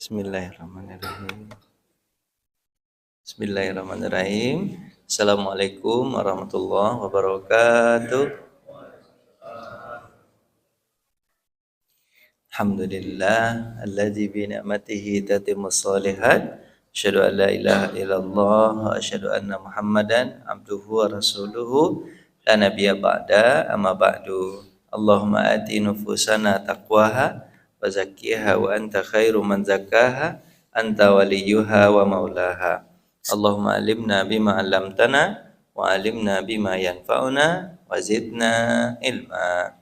Bismillahirrahmanirrahim. Bismillahirrahmanirrahim. Assalamualaikum warahmatullahi wabarakatuh. Alhamdulillah alladzi bi ni'matihi tatimmus shalihat. Asyhadu an la ilaha illallah wa asyhadu anna Muhammadan abduhu wa rasuluhu la nabiyya ba'da amma ba'du. Allahumma ati nufusana taqwaha wa zakkiha wa anta khairu man zakkaha anta waliyuha wa maulaha. Allahumma alimna bima 'allamtana wa alimna bima yanfa'una wa zidna ilma.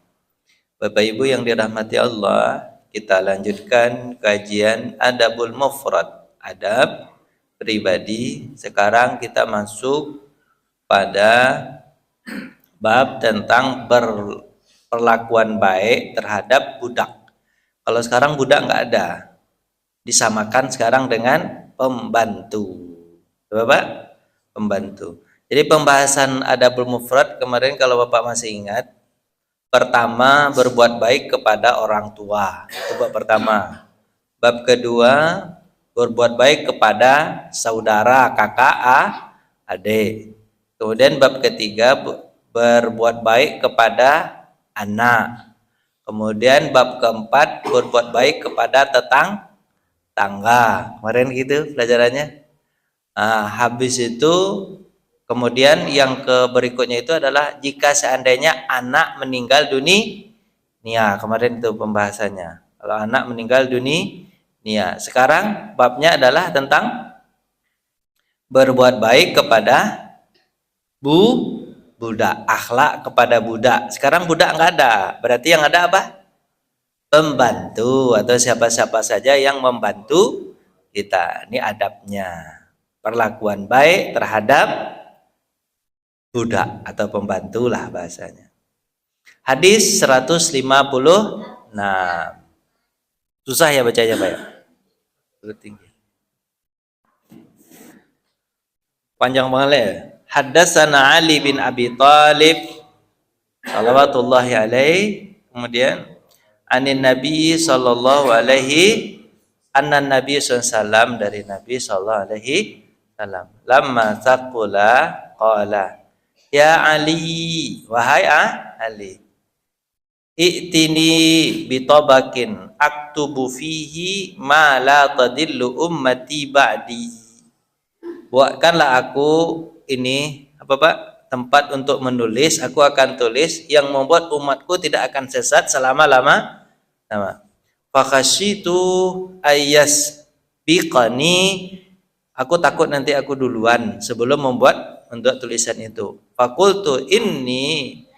Bapak Ibu yang dirahmati Allah, kita lanjutkan kajian Adabul Mufrad, adab pribadi. Sekarang kita masuk pada bab tentang perlakuan baik terhadap budak. Kalau sekarang budak nggak ada, disamakan sekarang dengan pembantu, Bapak, pembantu. Jadi pembahasan Adabul Mufrad kemarin kalau Bapak masih ingat, pertama berbuat baik kepada orang tua, itu bab pertama. Bab kedua berbuat baik kepada saudara, kakak, adik. Kemudian bab ketiga berbuat baik kepada anak. Kemudian bab keempat berbuat baik kepada tetangga. Kemarin gitu pelajarannya. Habis itu kemudian yang berikutnya itu adalah jika seandainya anak meninggal dunia. Kemarin itu pembahasannya. Kalau anak meninggal dunia. Sekarang babnya adalah tentang berbuat baik kepada budak, akhlak kepada budak. Sekarang budak nggak ada, berarti yang ada apa? Pembantu atau siapa-siapa saja yang membantu kita. Ini adabnya, perlakuan baik terhadap budak atau pembantu lah bahasanya. Hadis 150. Nah, susah ya bacanya Pak ya? Tinggi. Panjang banget ya. Haddatsana Ali bin Abi Thalib salawatullahi alaihi, kemudian anin Nabi sallallahu alaihi Nabi sallallahu dari Nabi sallallahu alaihi wasallam lamma taqula qala ya Ali, wahai Ali, i'tini bitabakin aktubu fihi ma la tadillu ummati ba'di. Buatkanlah aku ini tempat untuk menulis, aku akan tulis yang membuat umatku tidak akan sesat selama-lama. Fakhasyitu ayyas biqani, aku takut nanti aku duluan sebelum membuat untuk tulisan itu. Fakultu inni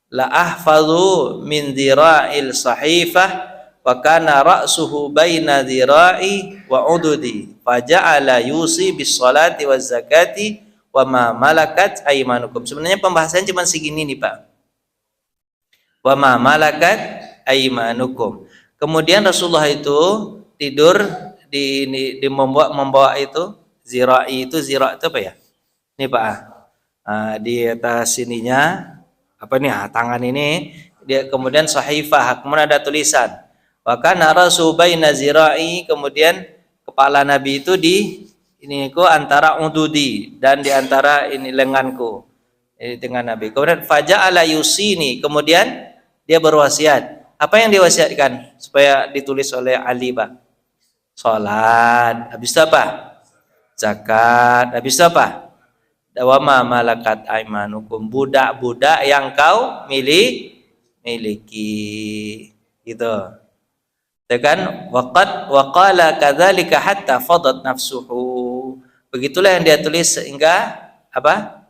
la ahfazu min dhira'il sahifah wa kana ra'suhu baina dhira'i wa ududi faja'ala yusi bis salati waz zakati wa ma malakat aymanukum. Sebenarnya pembahasannya cuma segini nih Pak. Wa ma malakat aymanukum. Kemudian Rasulullah itu tidur di membawa itu zira'i, itu zira' itu apa ya? Ini Pak. Di atas sininya apa nih? Tangan ini dia, kemudian sahifah, kemudian ada tulisan. Wa kana rasu baina zira'i, kemudian kepala Nabi itu di iniku antara ududi dan di antara ini lenganku, dengan Nabi. Kemudian faja'ala yusini, kemudian dia berwasiat. Apa yang diwasiatkan supaya ditulis oleh Ali Pak? Salat, habis itu apa? Zakat, habis itu apa? Wa ma malakat aymanukum, budak-budak yang kau miliki, gitu. Kan waqala kadzalika hatta fadat nafsuhu, begitulah yang dia tulis sehingga apa?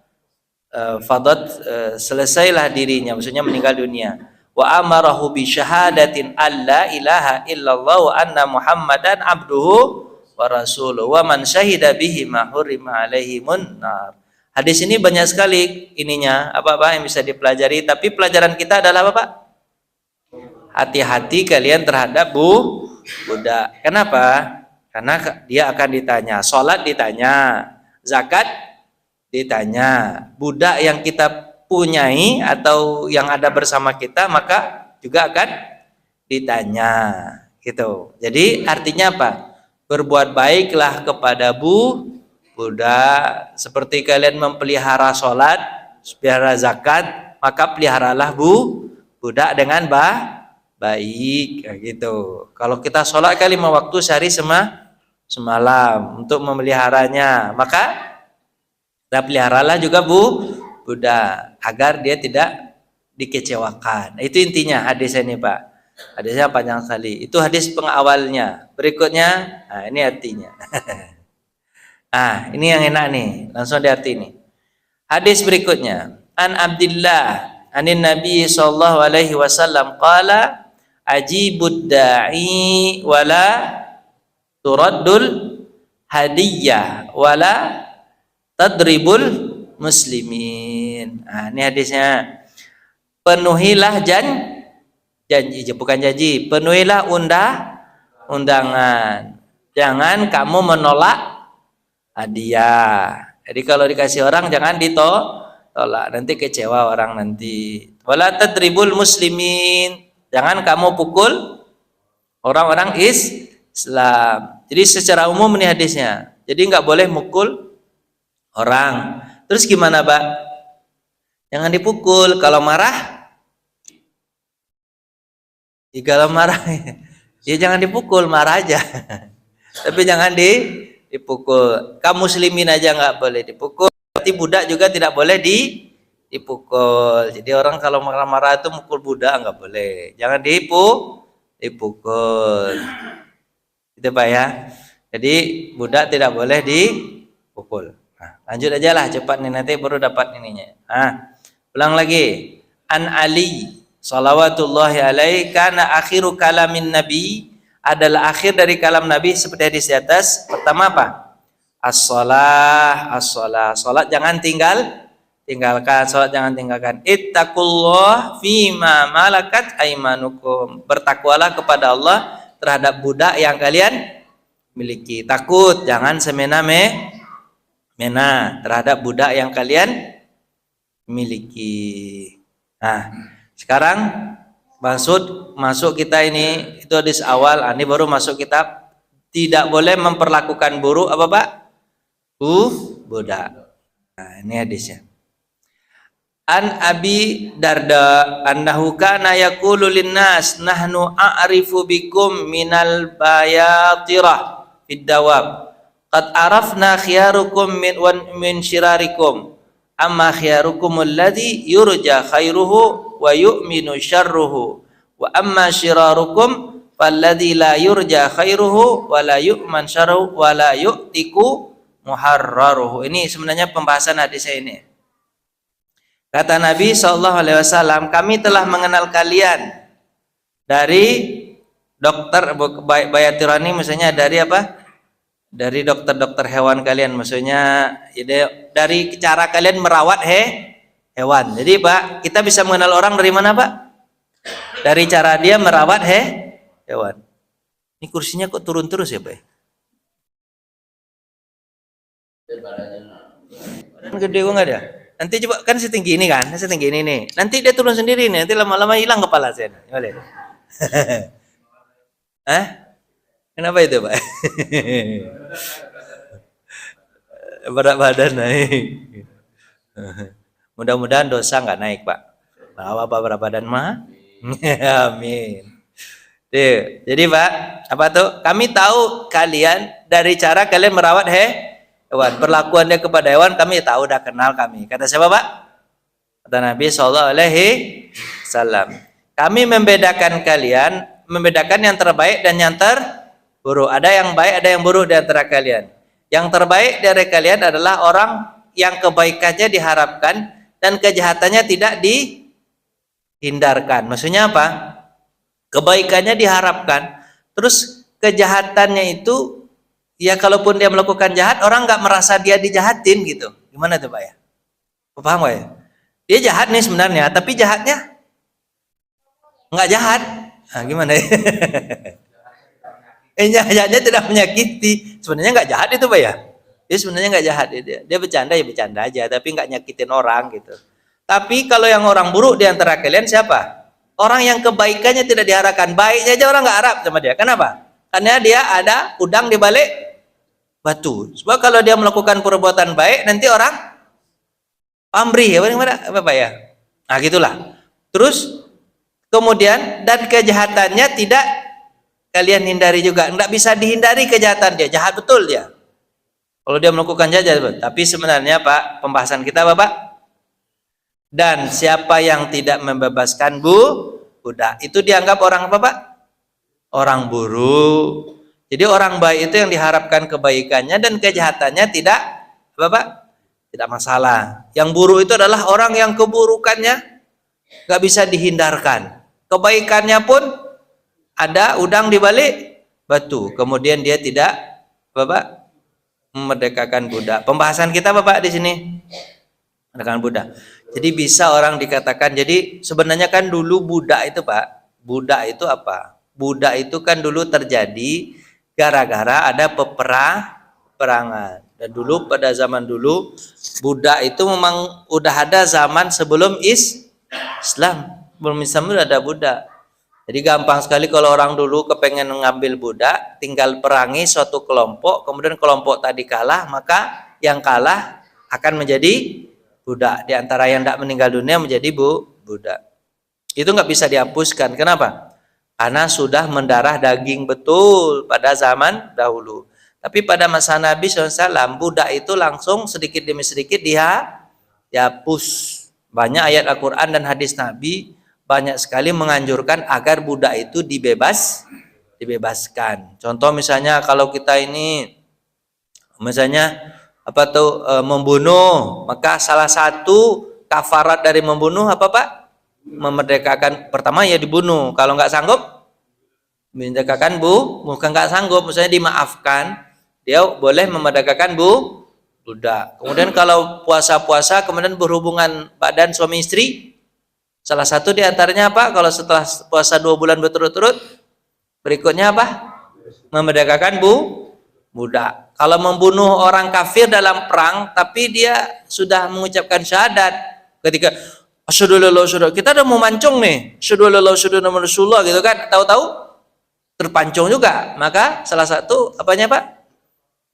Fadat, selesailah dirinya, maksudnya meninggal dunia. Wa amarahu bi syahadatin alla ilaha illallah wa anna muhammadan abduhu wa rasuluhu wa man syahida bihi ma hurima alaihimun nar. Hadis ini banyak sekali ininya apa yang bisa dipelajari, tapi pelajaran kita adalah apa Pak? Hati-hati kalian terhadap budak. Kenapa? Karena dia akan ditanya, sholat ditanya, zakat ditanya, budak yang kita punyai atau yang ada bersama kita maka juga akan ditanya, gitu. Jadi artinya apa? Berbuat baiklah kepada budak, seperti kalian memelihara sholat, pelihara zakat, maka peliharalah budak dengan baik, kayak gitu. Kalau kita sholat kali 5 waktu sehari semalam untuk memeliharanya, maka kita peliharalah juga budak agar dia tidak dikecewakan. Itu intinya hadis ini, Pak. Hadisnya panjang sekali. Itu hadis pengawalnya. Berikutnya, nah ini artinya. Nah, ini yang enak nih. Langsung diarti nih. Hadis berikutnya. An Abdillah anin Nabi sallallahu alaihi wasallam qala ajibud da'i wala turaddul hadiyah wala tadribul muslimin. Nah, ini hadisnya. Penuhilah janji, bukan janji, penuhilah undangan. Jangan kamu menolak hadiah. Jadi kalau dikasih orang jangan ditolak, nanti kecewa orang nanti. Wala tadribul muslimin. Jangan kamu pukul orang-orang Islam. Jadi secara umum ini hadisnya. Jadi nggak boleh mukul orang. Terus gimana, Pak? Jangan dipukul. Kalau marah, kalau marah, ya jangan dipukul, marah aja. Tapi jangan dipukul. Kaum muslimin aja nggak boleh dipukul. Berarti budak juga tidak boleh dipukul. Jadi orang kalau marah-marah itu mukul budak nggak boleh. Jangan dipukul. Itu Pak ya. Jadi budak tidak boleh dipukul. Nah, lanjut aja lah cepat nih, nanti baru dapat ininya. Ulang lagi. An Ali salawatullahi alaihi kana akhiru kalamin nabi, adalah akhir dari kalam Nabi seperti hadis di atas. Pertama apa? As-shalah, as-shalah. Salat jangan tinggalkan, salat jangan tinggalkan. Ittaqullah fima malakat aimanukum. Bertakwalah kepada Allah terhadap budak yang kalian miliki. Takut, jangan semena-mena terhadap budak yang kalian miliki. Nah, sekarang masuk kita ini, itu hadis awal. Ini baru masuk kitab. Tidak boleh memperlakukan buruk apa, Pak? Budak. Nah, ini hadisnya. An Abi Darda annahu kana yaqulu linnas nahnu a'rifu bikum minal bayatirah fid dawab qad arafna khiyarukum min syirarikum amma khiyarukum alladhi yurja khairuhu wa yu'minu syarruhu wa amma syirarukum falladhi la yurja khairuhu wa la yu'man syarruhu wa la yu'tiku muharraruhu. Ini sebenarnya pembahasan hadis ini. Kata Nabi SAW, kami telah mengenal kalian dari dokter bayatirani, maksudnya dari apa? Dari dokter-dokter hewan kalian, maksudnya dari cara kalian merawat hewan. Jadi Pak, kita bisa mengenal orang dari mana, Pak? Dari cara dia merawat hewan. Ini kursinya kok turun terus ya, Pak? Badan gede kok nggak ada? Nanti coba, kan setinggi ini kan, setinggi ini nih. Nanti dia turun sendiri nih, nanti lama-lama hilang kepala saya. Boleh? Hah? Kenapa itu, Pak? Berat badan naik. Mudah-mudahan dosa nggak naik, Pak. Bawa Pak berat badan mah. Amin. Jadi Pak, apa tuh? Kami tahu kalian dari cara kalian merawat hewan, perlakuan dia kepada hewan kami tahu, udah kenal kami. Kata siapa, Pak? Kata Nabi SAW. Kami membedakan kalian, membedakan yang terbaik dan yang terburuk. Ada yang baik, ada yang buruk di antara kalian. Yang terbaik dari kalian adalah orang yang kebaikannya diharapkan dan kejahatannya tidak dihindarkan. Maksudnya apa? Kebaikannya diharapkan, terus kejahatannya itu, ya kalaupun dia melakukan jahat, orang nggak merasa dia dijahatin gitu. Gimana tuh Pak ya? Paham nggak ya? Dia jahat nih sebenarnya, tapi jahatnya nggak jahat. Nah, gimana ya? Jahatnya tidak menyakiti. Sebenarnya nggak jahat itu Pak ya? Dia sebenarnya nggak jahat. Dia bercanda ya bercanda aja, tapi nggak nyakitin orang gitu. Tapi kalau yang orang buruk di antara kalian siapa? Orang yang kebaikannya tidak diharapkan. Baiknya aja orang nggak harap sama dia. Kenapa? Karena dia ada udang di balik batu. Sebab kalau dia melakukan perbuatan baik, nanti orang pamrih ya, apa Pak ya? Nah, gitulah. Terus kemudian dan kejahatannya tidak kalian hindari juga. Enggak bisa dihindari kejahatan dia, jahat betul dia. Kalau dia melakukan jahat, tapi sebenarnya Pak, pembahasan kita Bapak, dan siapa yang tidak membebaskan budak, itu dianggap orang apa Pak? Orang buruk. Jadi orang baik itu yang diharapkan kebaikannya dan kejahatannya tidak apa Pak? Tidak masalah. Yang buruk itu adalah orang yang keburukannya nggak bisa dihindarkan. Kebaikannya pun ada udang di balik batu. Kemudian dia tidak Bapak memerdekakan budak. Pembahasan kita Bapak di sini memerdekakan budak. Jadi bisa orang dikatakan, jadi sebenarnya kan dulu budak itu Pak, budak itu apa? Budak itu kan dulu terjadi gara-gara ada peperangan. Dan dulu pada zaman dulu budak itu memang udah ada zaman sebelum Islam. Belum Islam udah ada budak. Jadi gampang sekali kalau orang dulu kepengen mengambil budak, tinggal perangi suatu kelompok, kemudian kelompok tadi kalah, maka yang kalah akan menjadi budak. Di antara yang tidak meninggal dunia menjadi budak. Itu nggak bisa dihapuskan. Kenapa? Karena sudah mendarah daging betul pada zaman dahulu. Tapi pada masa Nabi SAW, budak itu langsung sedikit demi sedikit dihapus. Banyak ayat Al-Quran dan hadis Nabi banyak sekali menganjurkan agar budak itu dibebaskan. Contoh misalnya kalau kita ini misalnya membunuh, maka salah satu kafarat dari membunuh apa Pak? Memerdekakan. Pertama ya dibunuh. Kalau nggak sanggup memerdekakan bukan nggak sanggup, misalnya dimaafkan, dia boleh memerdekakan budak. Kemudian kalau puasa-puasa kemudian berhubungan badan suami istri, salah satu diantaranya apa? Kalau setelah puasa 2 bulan berturut-turut, berikutnya apa? Memerdekakan budak. Kalau membunuh orang kafir dalam perang, tapi dia sudah mengucapkan syahadat, ketika asyhadu alla ilaha illallah, kita udah mau mancung nih, asyhadu alla ilaha illallah Rasulullah gitu kan, tahu-tahu terpancung juga, maka salah satu apanya Pak?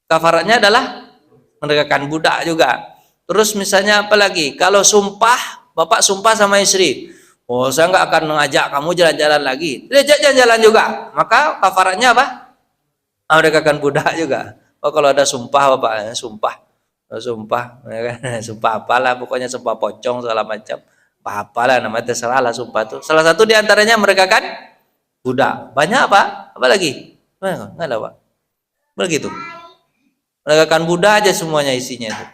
Kafaratnya adalah memerdekakan budak juga. Terus misalnya apa lagi? Kalau sumpah, Bapak sumpah sama istri, oh saya nggak akan mengajak kamu jalan-jalan lagi, diajak jalan-jalan juga, maka kafaratnya apa? Memerdekakan budak juga. Oh kalau ada sumpah Bapak, sumpah, sumpah apalah, pokoknya sumpah pocong segala macam, apalah namanya, terserah lah sumpah itu. Salah satu diantaranya merekakan budak. Banyak apa? Apa lagi? Nggak ada Pak. Begitu. Merekakan budak aja semuanya isinya itu.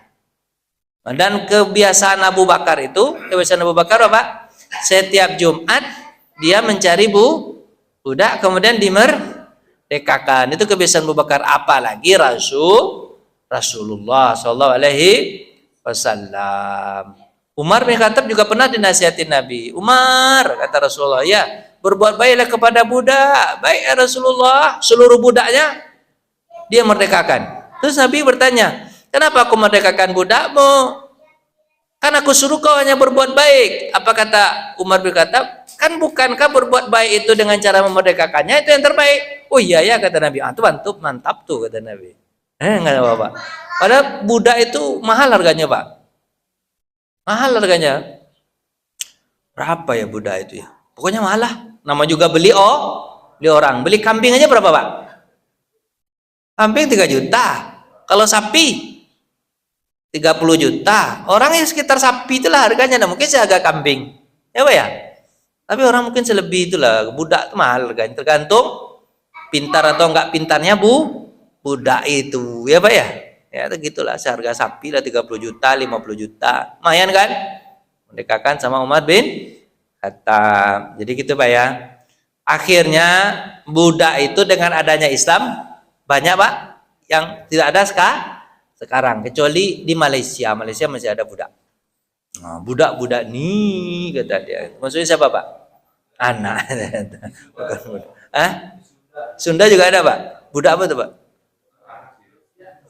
Dan kebiasaan Abu Bakar itu, kebiasaan Abu Bakar apa? Setiap Jumat dia mencari budak kemudian dimerdekakan. Itu kebiasaan Abu Bakar. Apalagi Rasulullah Shallallahu Alaihi Wasallam. Umar bin Khattab juga pernah dinasihatin Nabi. Umar, kata Rasulullah, ya berbuat baiklah kepada budak. Baik ya Rasulullah, seluruh budaknya dia merdekakan. Terus Nabi bertanya, kenapa aku merdekakan budakmu? Kan aku suruh kau hanya berbuat baik. Apa kata Umar bin Khattab? Kan bukankah berbuat baik itu dengan cara memerdekakannya itu yang terbaik? Oh iya ya kata Nabi. Ah, tuh mantap tuh kata Nabi. Nggak ada apa-apa. Padahal budak itu mahal harganya Pak. Mahal harganya. Berapa ya budak itu ya? Pokoknya mahal lah. Nama juga beli orang. Beli kambing aja berapa Pak? Kambing 3 juta. Kalau sapi 30 juta. Orang yang sekitar sapi itulah harganya. Nah, mungkin seharga kambing. Ya Pak ya? Tapi orang mungkin selebih itulah. Budak itu mahal harganya. Tergantung pintar atau enggak pintarnya budak itu. Ya Pak ya? Ya begitulah, seharga sapi lah 30 juta, 50 juta. Lumayan kan? Merdekakan sama Umar bin Khattab. Jadi gitu Pak ya. Akhirnya budak itu dengan adanya Islam banyak Pak yang tidak ada sekarang, kecuali di Malaysia. Malaysia masih ada budak. Nah, budak-budak nih kata dia. Maksudnya siapa Pak? Anak. Bukan budak. Sunda juga ada Pak. Budak apa tuh Pak?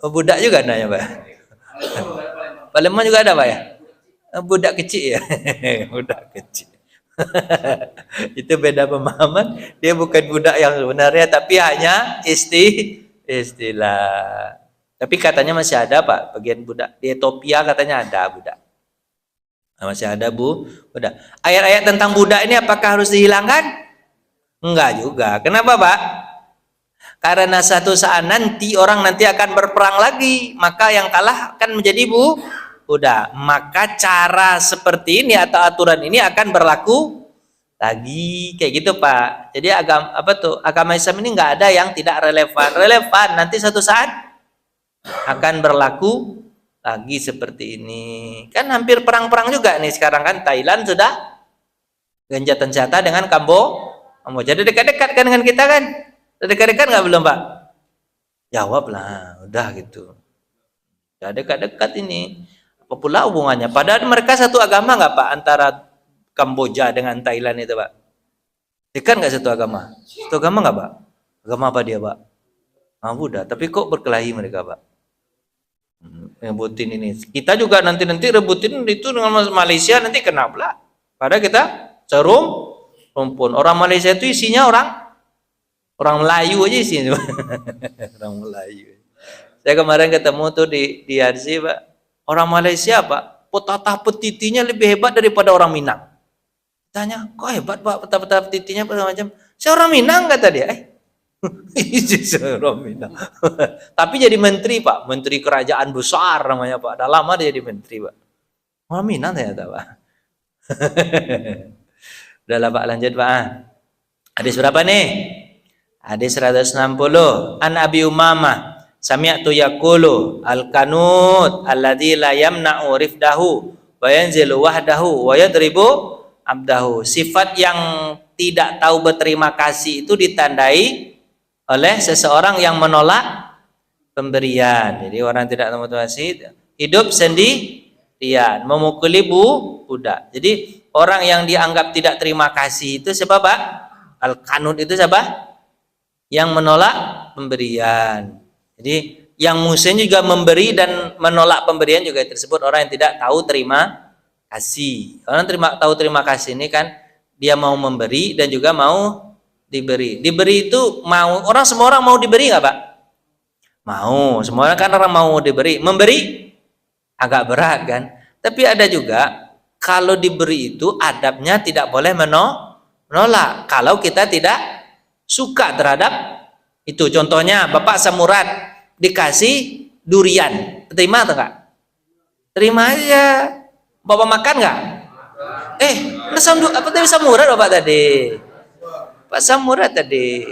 Oh, budak juga nanya Pak. Palembang juga ada Pak ya? Budak kecil ya. Budak kecil. Itu beda pemahaman. Dia bukan budak yang sebenarnya, tapi hanya istilah. Tapi katanya masih ada Pak, bagian budak. Di Ethiopia katanya ada budak. Masih ada budak. Ayat-ayat tentang budak ini apakah harus dihilangkan? Enggak juga. Kenapa Pak? Karena satu saat nanti orang nanti akan berperang lagi, maka yang kalah akan menjadi budak. Maka cara seperti ini atau aturan ini akan berlaku lagi, kayak gitu Pak. Jadi agama Islam ini nggak ada yang tidak relevan. Nanti satu saat akan berlaku lagi seperti ini. Kan hampir perang-perang juga nih sekarang kan. Thailand sudah gencatan senjata dengan Kamboja. Jadi dekat-dekat kan dengan kita kan? Dekat-dekat nggak belum Pak? Jawab lah, udah gitu. Udah dekat-dekat ini. Apa pula hubungannya? Padahal mereka satu agama nggak Pak antara Kamboja dengan Thailand itu Pak? Dekat nggak satu agama? Satu agama nggak Pak? Agama apa dia Pak? Buddha. Tapi kok berkelahi mereka Pak? Rebutin ini. Kita juga nanti rebutin itu dengan Malaysia nanti kena pula. Padahal kita rumpun. Orang Malaysia itu isinya orang Melayu aja isinya. Orang Melayu. Saya kemarin ketemu tuh di RC Pak. Orang Malaysia Pak, petata petitinya lebih hebat daripada orang Minang. Tanya, kok hebat Pak petata petitinya macam? Saya orang Minang kata dia. Orang Minang. Tapi jadi menteri Pak, menteri kerajaan besar namanya Pak. Dah lama dia jadi menteri Pak. Orang Minang ternyata Pak. Udahlah Pak, lanjut Pak. Hadis berapa nih? Hadis 160. An Abi Umamah sami'tu yaqulu al-kanut alladzi la yamna'u rifdahu wa yanzilu wahdahu wa yadribu abdahu. Sifat yang tidak tahu berterima kasih itu ditandai oleh seseorang yang menolak pemberian. Jadi orang tidak tahu berterima kasih hidup sendirian, memukuli budak. Jadi orang yang dianggap tidak terima kasih itu siapa Pak? Al-kanut itu siapa? Yang menolak pemberian. Jadi yang muslim juga memberi dan menolak pemberian juga tersebut orang yang tidak tahu terima kasih. Orang tahu terima kasih ini kan dia mau memberi dan juga mau diberi. Diberi itu mau, semua orang mau diberi nggak Pak? Mau, semua orang kan orang mau diberi. Memberi agak berat kan. Tapi ada juga kalau diberi itu adabnya tidak boleh menolak. Kalau kita tidak suka terhadap itu. Contohnya Bapak Samurat dikasih durian, terima atau enggak? Terima aja. Bapak makan nggak? Apa tadi Samurat Bapak tadi? Pak Samurat tadi.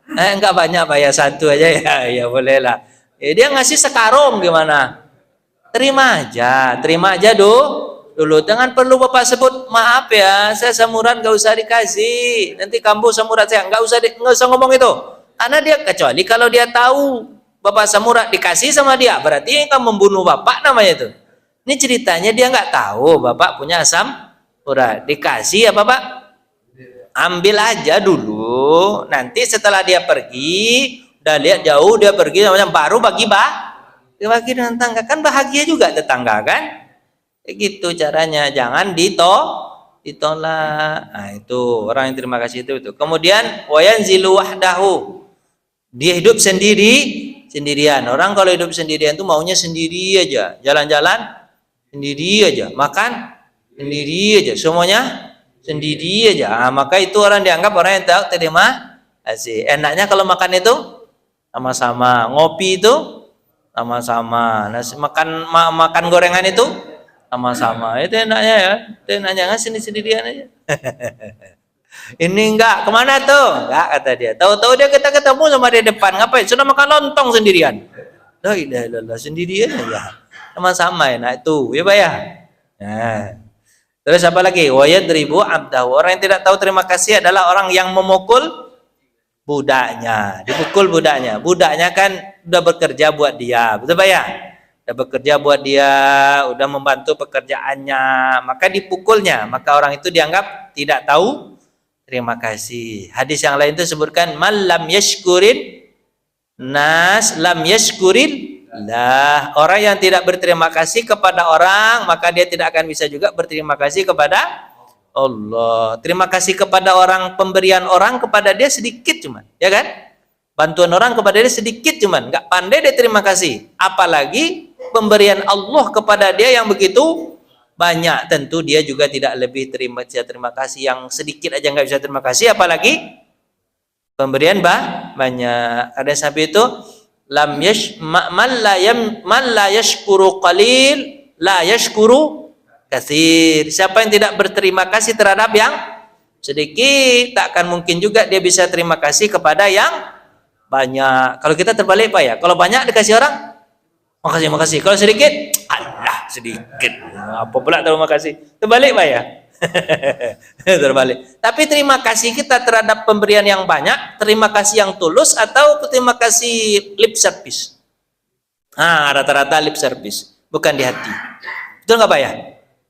Enggak banyak Pak ya, satu aja ya. Ya boleh lah. Dia ngasih sekarung gimana? Terima aja dulu. Jangan perlu Bapak sebut maaf ya, saya Samurat nggak usah dikasih. Nanti kamu Samurat saya nggak usah ngomong itu. Karena dia kecuali kalau dia tahu Bapak Samurat dikasih sama dia, berarti kamu membunuh Bapak namanya itu. Ini ceritanya dia nggak tahu Bapak punya asam urat. Dikasih ya Bapak? Ambil aja dulu. Nanti setelah dia pergi, udah lihat jauh dia pergi namanya baru bagi dengan tetangga. Kan bahagia juga tetangga kan? Gitu caranya. Jangan ditolak. Nah, itu orang yang terima kasih itu. Kemudian wayanzilu wahdahu. Dia hidup sendirian. Orang kalau hidup sendirian itu maunya sendiri aja. Jalan-jalan sendiri aja, makan sendiri aja, semuanya sendiri aja. Maka itu orang dianggap orang yang tak terima kasih. Enaknya kalau makan itu sama-sama, ngopi itu sama-sama, makan gorengan itu sama-sama. Itu enaknya ya. Itu enaknya nggak sendirian aja. Ini enggak, kemana tuh? Enggak kata dia. Tahu-tahu dia kita ketemu sama dia depan, ngapain? Sudah makan lontong sendirian. La ilaha illallah, sendirian aja. Sama-sama enak itu, ya Pak ya. Nah. Terus apa lagi? Wa yadribu abdahu. Orang yang tidak tahu terima kasih adalah orang yang memukul budaknya. Dipukul budaknya. Budaknya kan udah bekerja buat dia. Betul Pak ya? Udah bekerja buat dia, udah membantu pekerjaannya, maka dipukulnya. Maka orang itu dianggap tidak tahu terima kasih. Hadis yang lain itu sebutkan man lam yashkurin nas lam yashkurin lah. Orang yang tidak berterima kasih kepada orang, maka dia tidak akan bisa juga berterima kasih kepada Allah. Terima kasih kepada orang, pemberian orang kepada dia sedikit cuman, ya kan? Bantuan orang kepada dia sedikit cuman, nggak pandai dia terima kasih. Apalagi pemberian Allah kepada dia yang begitu banyak, tentu dia juga tidak lebih terima kasih. Yang sedikit aja nggak bisa terima kasih, apalagi pemberian banyak. Ada sahabat itu, man la yashkuru qalil la yashkuru katsir. Siapa yang tidak berterima kasih terhadap yang sedikit, tak akan mungkin juga dia bisa terima kasih kepada yang banyak. Kalau kita terbalik Pak ya, kalau banyak dikasih orang, makasih. Kalau sedikit, alah sedikit. Apa pula terima kasih? Terbalik Pak ya. Terbalik. Tapi terima kasih kita terhadap pemberian yang banyak, terima kasih yang tulus atau terima kasih lip service? Rata-rata lip service, bukan di hati. Betul nggak Pak ya?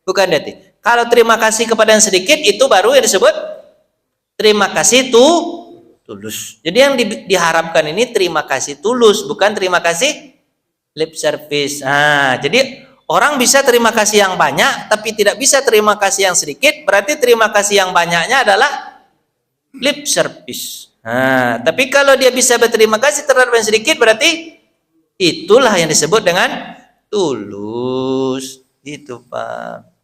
Bukan di hati. Kalau terima kasih kepada yang sedikit, itu baru yang disebut terima kasih tulus. Jadi yang diharapkan ini terima kasih tulus, bukan terima kasih lip service. Jadi orang bisa terima kasih yang banyak, tapi tidak bisa terima kasih yang sedikit. Berarti terima kasih yang banyaknya adalah lip service. Tapi kalau dia bisa berterima kasih terhadap yang sedikit, berarti itulah yang disebut dengan tulus. Itu Pak.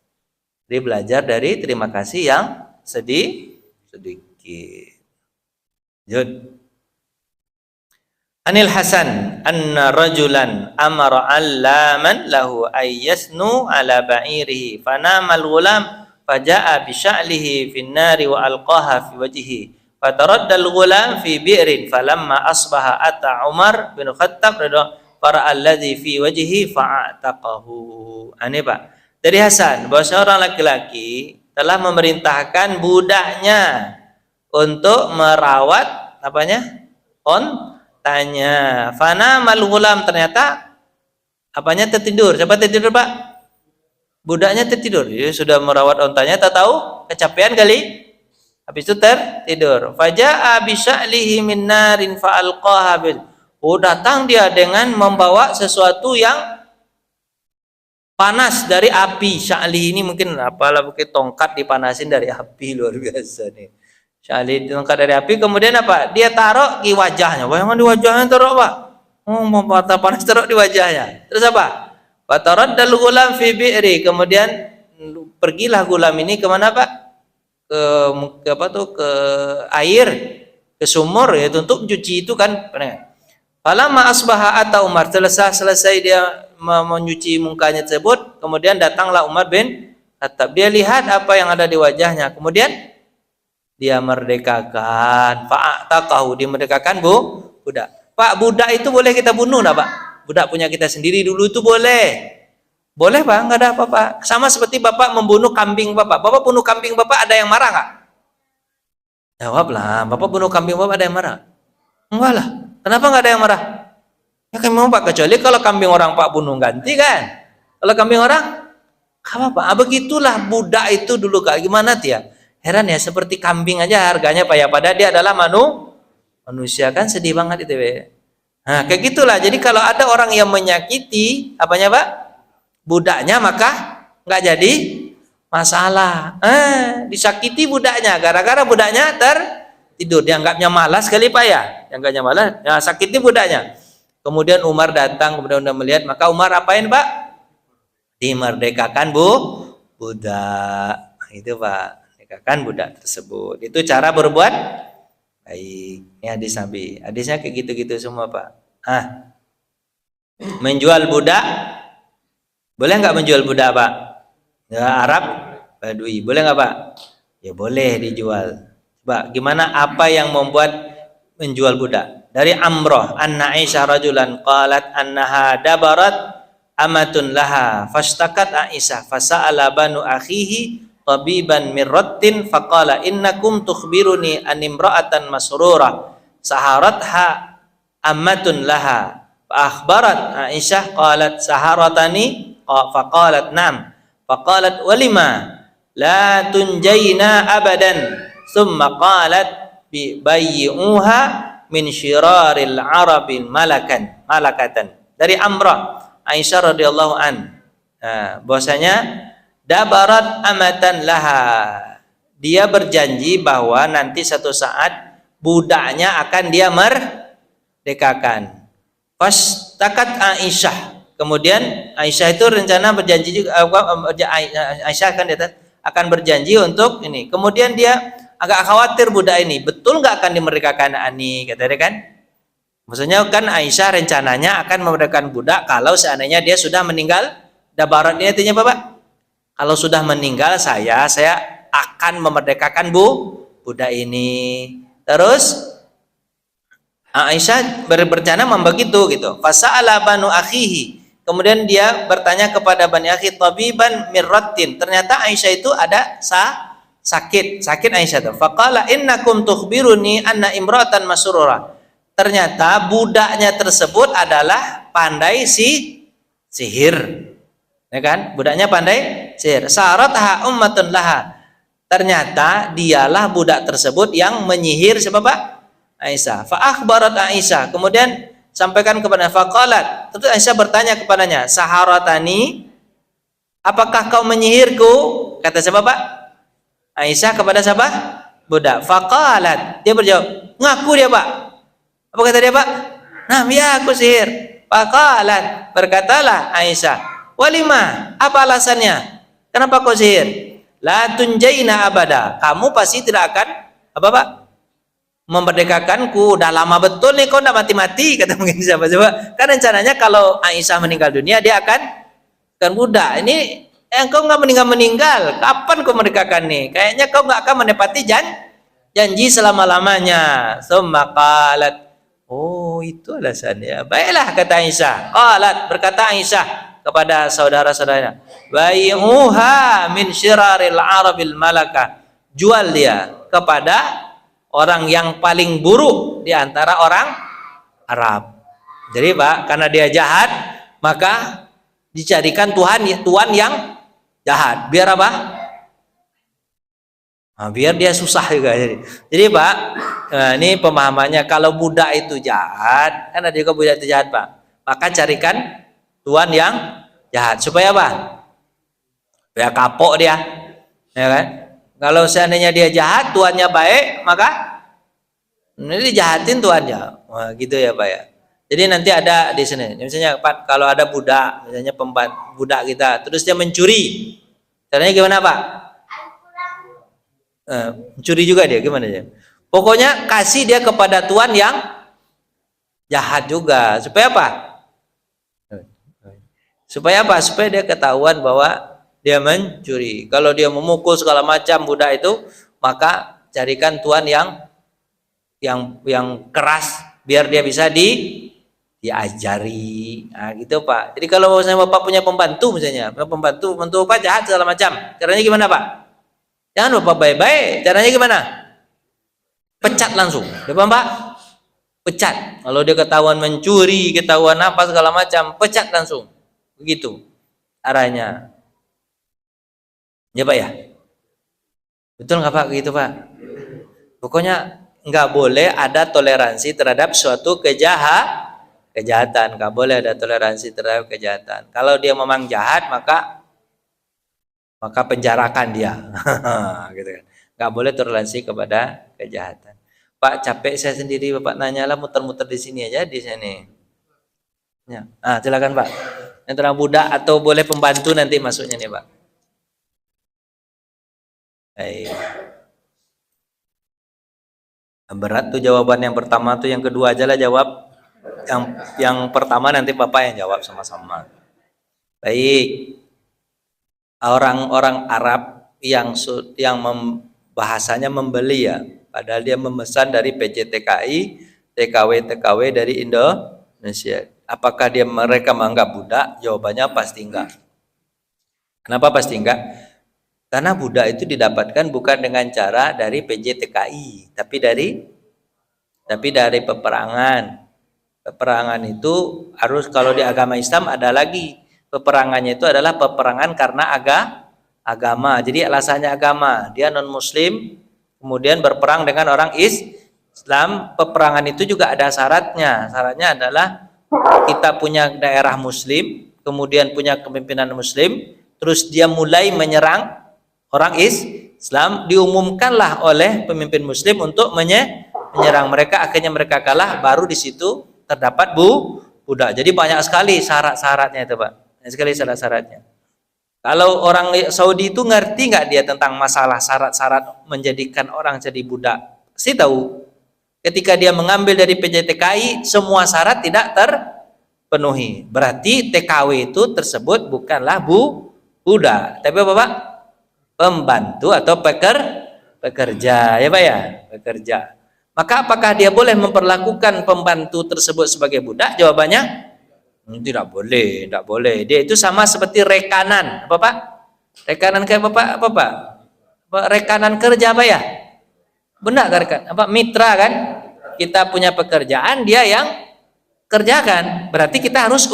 Dia belajar dari terima kasih yang sedikit. Jud. Anil Hasan anna rajulan amara allaman lahu ayyasnu ala ba'irihi fanamal ghulam faja'a bi sya'lihi fin nari wa alqaha fi wajhihi fataradda al-ghulam fi bi'rin falamma asbaha ata Umar bin Khattab radhiyallahu para alladhi fi wajhihi fa'ataqahu. Pak, dari Hasan bahwa seorang laki-laki telah memerintahkan budaknya untuk merawat ontanya. Fana mal ghulam, ternyata apanya tertidur. Siapa tertidur Pak? Budaknya tertidur. Dia sudah merawat ontanya, tak tahu kecapean kali. Habis itu tertidur. Faja'a bi sya'lihi min narin fa'alqaha bil. Datang dia dengan membawa sesuatu yang panas dari api. Sya'li ini mungkin apalah, mungkin tongkat dipanasin dari api, luar biasa nih. Sya'li tongkat dari api, kemudian apa? Dia taruh di wajahnya. Jangan di wajahnya taruh Pak. Mau patah panas taruh di wajahnya. Terus apa? Fataraddal ghulam fi bi'ri. Kemudian pergilah gulam ini kemana Pak? Ke air, ke sumur ya, untuk mencuci itu kan. Falamma asbaha ata Umar, selesai dia menyuci mukanya tersebut, kemudian datanglah Umar bin Khattab. Dia lihat apa yang ada di wajahnya, kemudian dia merdekakan. Fa'ataqahu, dimerdekakan budak. Pak, budak itu boleh kita bunuh enggak Pak? Budak punya kita sendiri dulu itu boleh. Boleh Pak, enggak ada apa-apa. Sama seperti Bapak membunuh kambing Bapak. Bapak bunuh kambing Bapak, ada yang marah enggak? Jawablah, Bapak bunuh kambing Bapak, ada yang marah? Enggak lah. Kenapa enggak ada yang marah? Ya kan memang Pak, kecuali kalau kambing orang Pak bunuh ganti kan. Kalau kambing orang, apa? Begitulah budak itu dulu Kak. Gimana dia? Heran ya, seperti kambing aja harganya Pak ya. Padahal dia adalah manusia, kan sedih banget itu ya. Nah, kayak gitulah. Jadi kalau ada orang yang menyakiti apanya Pak? Budaknya, maka nggak jadi masalah. Disakiti budaknya, gara-gara budaknya tertidur. Dianggapnya malas kali Pak ya. Dianggapnya malas, ya sakiti budaknya. Kemudian Umar datang, kemudian melihat, maka Umar apain Pak? Dimerdekakan budak. Itu Pak, merdekakan budak tersebut. Itu cara berbuat baik. Ini hadis Nabi. Hadisnya kayak gitu-gitu semua Pak. Menjual budak, boleh nggak menjual budak Pak? Ya, Arab, Badui, boleh nggak Pak? Ya boleh dijual. Pak, gimana, apa yang membuat menjual budak? Dari Amrah anna Aisyah rajulan qalat annaha dabarat amatun laha fashtakat Aisyah fasa'ala banu akhihi tabiban mirrattin faqala innakum tukhbiruni an imra'atan masrurah saharatha amatun laha fa akhbarat Aisyah qalat saharatani faqalat nam faqalat walima la tunjayna abadan thumma qalat bayyi'uha min syiraril arabil malakatan. Dari Amrah Aisyah radhiyallahu an, bahwasanya dabarat amatan laha, dia berjanji bahwa nanti satu saat budaknya akan dia merdekakan. Fastakat Aisyah. Kemudian Aisyah itu rencana berjanji juga, Aisyah akan berjanji untuk ini. Kemudian dia agak khawatir budak ini betul nggak akan dimerdekakan ani, kata dia kan. Maksudnya kan Aisyah rencananya akan memerdekakan budak kalau seandainya dia sudah meninggal. Dabarat ini artinya apa, Pak? Kalau sudah meninggal saya akan memerdekakan budak ini. Terus Aisyah berencana membegitu gitu. Fasa'ala banu akhihi. Kemudian dia bertanya kepada bani akhi tabiban mirratin. Ternyata Aisyah itu ada sakit Aisyah itu. Faqala innakum tukhbiruni anna imra'atan masrurah. Ternyata budaknya tersebut adalah pandai sihir. Ya kan? Budaknya pandai sihir. Saratha ummatun laha. Ternyata dialah budak tersebut yang menyihir siapa, Pak? Aisyah. Fa akhbarat Aisyah. Kemudian sampaikan kepada faqalat. Terus Aisyah bertanya kepadanya, "Saharatani, apakah kau menyihirku?" Kata siapa, Pak? Aisyah kepada siapa? Budak. Faqalat. Dia berjawab, "Ngaku dia, Pak." Apa kata dia, Pak? "Nah, ya aku sihir." Faqalat. Berkatalah Aisyah, "Walima? Apa alasannya? Kenapa kau sihir?" "La tunjaina abada." Kamu pasti tidak akan apa, Pak? Memerdekakanku. Udah lama betul nih kau tidak mati-mati, kata mungkin siapa coba. Kan rencananya kalau Aisyah meninggal dunia dia akan budak. Ini engkau nggak meninggal, kapan kau merdekakan nih? Kayaknya kau nggak akan menepati janji selama-lamanya. Summa qalat, oh itu alasannya. Baiklah, kata Aisyah. Qalat, berkata Aisyah kepada saudara-saudaranya, bai'uha min syiraril arabil malakah. Jual dia kepada orang yang paling buruk di antara orang Arab. Jadi, Pak, karena dia jahat, maka dicarikan tuan yang jahat. Biar apa? Nah, biar dia susah juga. Jadi Pak, ini pemahamannya, kalau budak itu jahat, kan ada juga budak itu jahat, Pak. Maka carikan tuan yang jahat. Supaya apa? Supaya kapok dia. Ya kan? Kalau seandainya dia jahat, tuannya baik, maka ini dijahatin tuannya. Wah, gitu ya, Pak ya. Jadi nanti ada di sini. Misalnya Pak, kalau ada budak, misalnya budak kita, terus dia mencuri. Caranya gimana, Pak? Mencuri juga dia, gimana ya? Pokoknya kasih dia kepada tuan yang jahat juga. Supaya apa? Supaya apa? Supaya dia ketahuan bahwa dia mencuri. Kalau dia memukul segala macam budak itu, maka carikan tuan yang keras biar dia bisa diajari. Nah, gitu, Pak. Jadi kalau misalnya Bapak punya pembantu misalnya, pembantu Bapak jahat segala macam. Caranya gimana, Pak? Jangan Bapak baik-baik. Caranya gimana? Pecat langsung. Depan, Pak? Pecat. Kalau dia ketahuan mencuri, ketahuan apa segala macam, pecat langsung. Begitu arahnya. Ya, Pak ya? Betul nggak, Pak? Gitu, Pak. Pokoknya nggak boleh ada toleransi terhadap suatu kejahatan. Nggak boleh ada toleransi terhadap kejahatan. Kalau dia memang jahat, maka penjarakan dia. Gitu kan. Nggak boleh toleransi kepada kejahatan. Pak, capek saya sendiri, Bapak nanyalah muter-muter di sini aja, di sini. Ya. Silakan, Pak. Yang terang budak atau boleh pembantu nanti masuknya nih, Pak. Baik. Berat tuh jawaban yang pertama tuh, yang kedua aja lah jawab. Yang pertama nanti Bapak yang jawab sama-sama. Baik. Orang-orang Arab yang bahasanya membeli ya, padahal dia memesan dari PJTKI, TKW dari Indonesia. Apakah mereka menganggap budak? Jawabannya pasti enggak. Kenapa pasti enggak? Karena budak itu didapatkan bukan dengan cara dari PJTKI, tapi dari peperangan. Peperangan itu harus, kalau di agama Islam ada lagi. Peperangannya itu adalah peperangan karena agama. Jadi alasannya agama. Dia non muslim, kemudian berperang dengan orang Islam. Peperangan itu juga ada syaratnya. Syaratnya adalah kita punya daerah muslim, kemudian punya kepemimpinan muslim, terus dia mulai menyerang orang Islam, diumumkanlah oleh pemimpin muslim untuk menyerang mereka, akhirnya mereka kalah, baru di situ terdapat budak. Jadi banyak sekali syarat-syaratnya itu, Pak. Banyak sekali syarat-syaratnya. Kalau orang Saudi itu ngerti nggak dia tentang masalah syarat-syarat menjadikan orang jadi budak? Pasti tahu. Ketika dia mengambil dari PJTKI, semua syarat tidak terpenuhi. Berarti TKW itu tersebut bukanlah budak, tapi apa, Pak? Pembantu atau pekerja, ya Pak ya, pekerja. Maka apakah dia boleh memperlakukan pembantu tersebut sebagai budak? Jawabannya tidak boleh, tidak boleh. Dia itu sama seperti rekanan, apa Pak? Rekanan kayak Bapak, apa Pak? Rekanan kerja apa ya? Benar kan? Apa mitra kan? Kita punya pekerjaan, dia yang kerjakan. Berarti kita harus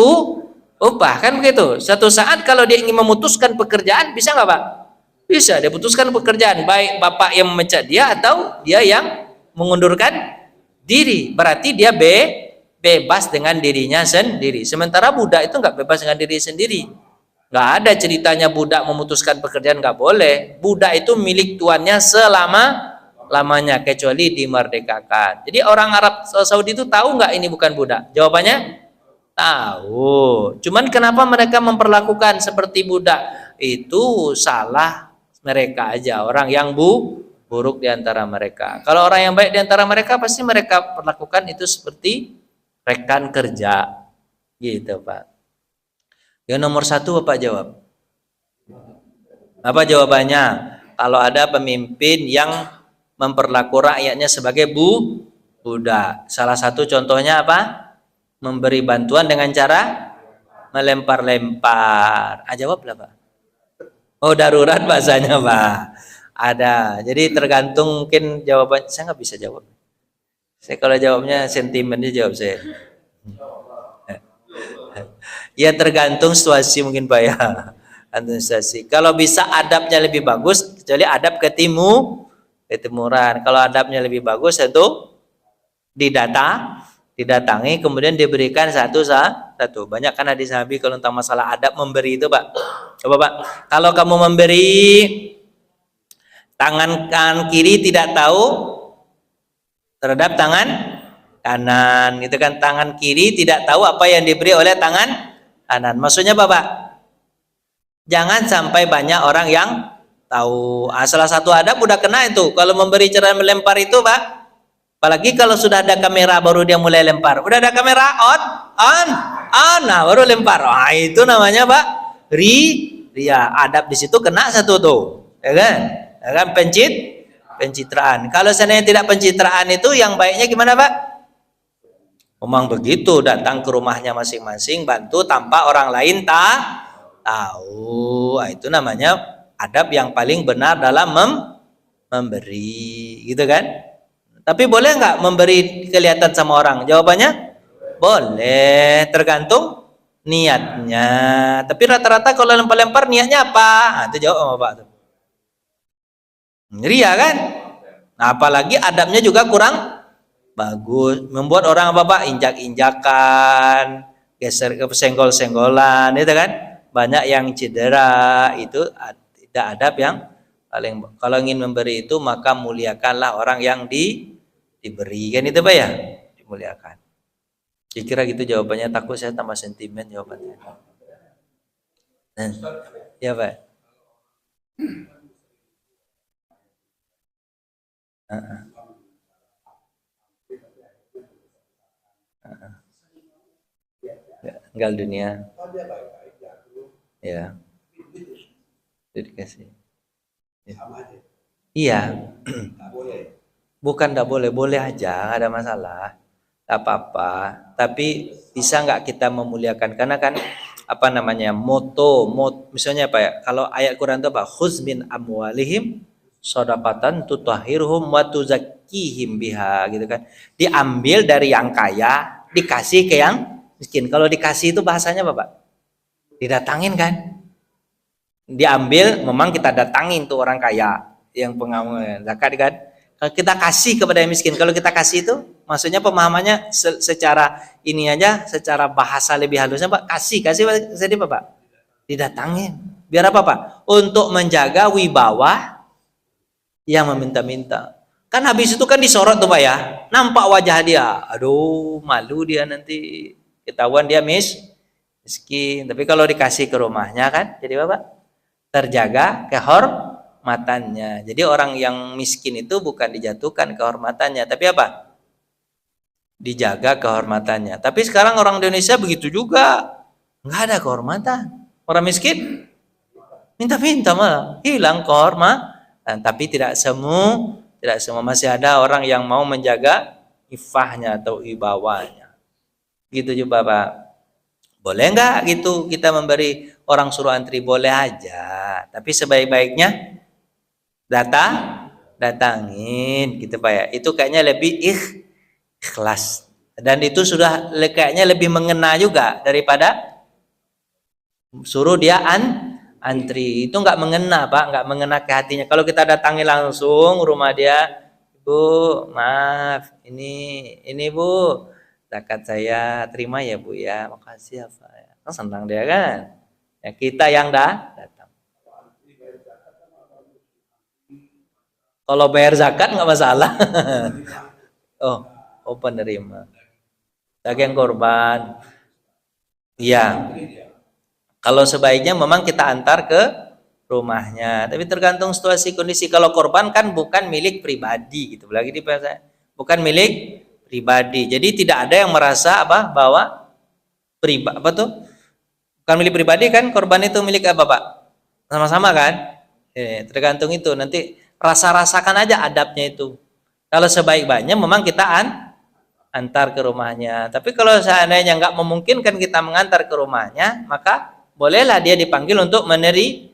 upah kan begitu. Suatu saat kalau dia ingin memutuskan pekerjaan, bisa nggak Pak? Bisa, dia putuskan pekerjaan, baik bapak yang memecat dia atau dia yang mengundurkan diri. Berarti dia bebas dengan dirinya sendiri. Sementara budak itu nggak bebas dengan diri sendiri. Nggak ada ceritanya budak memutuskan pekerjaan, nggak boleh. Budak itu milik tuannya selama-lamanya, kecuali dimerdekakan. Jadi orang Arab Saudi itu tahu nggak ini bukan budak? Jawabannya tahu. Cuman kenapa mereka memperlakukan seperti budak? Itu salah mereka aja, orang yang buruk di antara mereka. Kalau orang yang baik di antara mereka, pasti mereka perlakukan itu seperti rekan kerja, gitu Pak. Yang nomor 1 Bapak jawab. Apa jawabannya? Kalau ada pemimpin yang memperlaku rakyatnya sebagai budak. Salah satu contohnya apa? Memberi bantuan dengan cara melempar-lempar. Jawablah Pak. Oh, darurat bahasanya Pak. Ada. Jadi tergantung, mungkin jawaban saya nggak bisa jawab. Saya kalau jawabnya sentimennya jawab saya. Ya tergantung situasi mungkin Pak ya. Situasi. Kalau bisa adabnya lebih bagus, kecuali adab ketimuran. Kalau adabnya lebih bagus itu didatangi, kemudian diberikan satu. Banyak kan hadis Nabi kalau tentang masalah adab memberi itu Pak. Coba Pak, kalau kamu memberi, tangan kanan kiri tidak tahu terhadap tangan kanan, itu kan, tangan kiri tidak tahu apa yang diberi oleh tangan kanan. Maksudnya Bapak, jangan sampai banyak orang yang tahu. Salah satu adab udah kena itu, kalau memberi cara melempar itu Pak. Apalagi kalau sudah ada kamera baru dia mulai lempar. Udah ada kamera on, nah baru lempar. Itu namanya Pak ria. Adab di situ kena satu tuh, ya kan? Ya kan, pencitraan. Kalau seandainya tidak pencitraan, itu yang baiknya gimana Pak? Memang begitu, datang ke rumahnya masing-masing, bantu tanpa orang lain tahu. Itu namanya adab yang paling benar dalam memberi, gitu kan? Tapi boleh nggak memberi kelihatan sama orang? Jawabannya boleh, tergantung niatnya. Tapi rata-rata kalau lempar-lempar niatnya apa? Itu jawab sama Pak. Ria kan? Nah, apalagi adabnya juga kurang bagus, membuat orang apa Pak? Injak-injakan, geser, senggol-senggolan, itu kan? Banyak yang cedera. Itu tidak adab yang paling. Kalau ingin memberi itu, maka muliakanlah orang yang diberi, kan itu Pak ya, dimuliakan. Kira-kira gitu jawabannya. Takut saya tambah sentimen jawabannya. Ya Pak. Tinggal dunia. Ya. Dikasih. Iya. Bukan tidak boleh, boleh aja, nggak ada masalah, tak apa-apa. Tapi bisa nggak kita memuliakan? Karena kan apa namanya, moto misalnya apa ya? Kalau ayat Quran itu apa? Khuz min amwalihim shadaqatan tutahhiruhum wa tuzakkihim biha, gitu kan? Diambil dari yang kaya, dikasih ke yang miskin. Kalau dikasih itu bahasanya apa Pak? Didatangin kan? Diambil, memang kita datangin tuh orang kaya yang pengamal zakat kan? Kalau kita kasih kepada yang miskin, kalau kita kasih itu maksudnya pemahamannya secara ini aja, secara bahasa lebih halusnya Pak, kasih sedih Pak, didatangin. Biar apa Pak? Untuk menjaga wibawa yang meminta-minta. Kan habis itu kan disorot tuh Pak ya, nampak wajah dia, aduh malu dia nanti ketahuan dia miskin. Tapi kalau dikasih ke rumahnya kan, jadi Bapak terjaga kehormatannya. Jadi orang yang miskin itu bukan dijatuhkan kehormatannya, tapi apa? Dijaga kehormatannya. Tapi sekarang orang Indonesia begitu juga, nggak ada kehormatan. Orang miskin minta-minta malah hilang kehormatan. Tapi tidak semua masih ada orang yang mau menjaga ifahnya atau ibawanya. Gitu juga Pak. Boleh nggak gitu kita memberi orang suruh antri? Boleh aja. Tapi sebaik-baiknya datangin gitu Pak ya. Itu kayaknya lebih ikhlas. Dan itu sudah kayaknya lebih mengena juga daripada suruh dia antri. Itu nggak mengena Pak, nggak mengena ke hatinya. Kalau kita datangi langsung rumah dia, Bu, maaf, ini Bu, zakat saya terima ya Bu ya, makasih ya Pak. Kan senang dia kan. Ya kita yang datang. Kalau bayar zakat nggak masalah. oh penerima. Daging korban. Iya. Kalau sebaiknya memang kita antar ke rumahnya, tapi tergantung situasi kondisi. Kalau korban kan bukan milik pribadi gitu, lagi di bukan milik pribadi. Jadi tidak ada yang merasa bahwa bukan milik pribadi kan, korban itu milik apa Pak? Sama-sama kan? Tergantung itu. Nanti rasakan aja adabnya itu. Kalau sebaik-baiknya memang kita antar ke rumahnya. Tapi kalau seandainya nggak memungkinkan kita mengantar ke rumahnya, maka bolehlah dia dipanggil untuk menerima.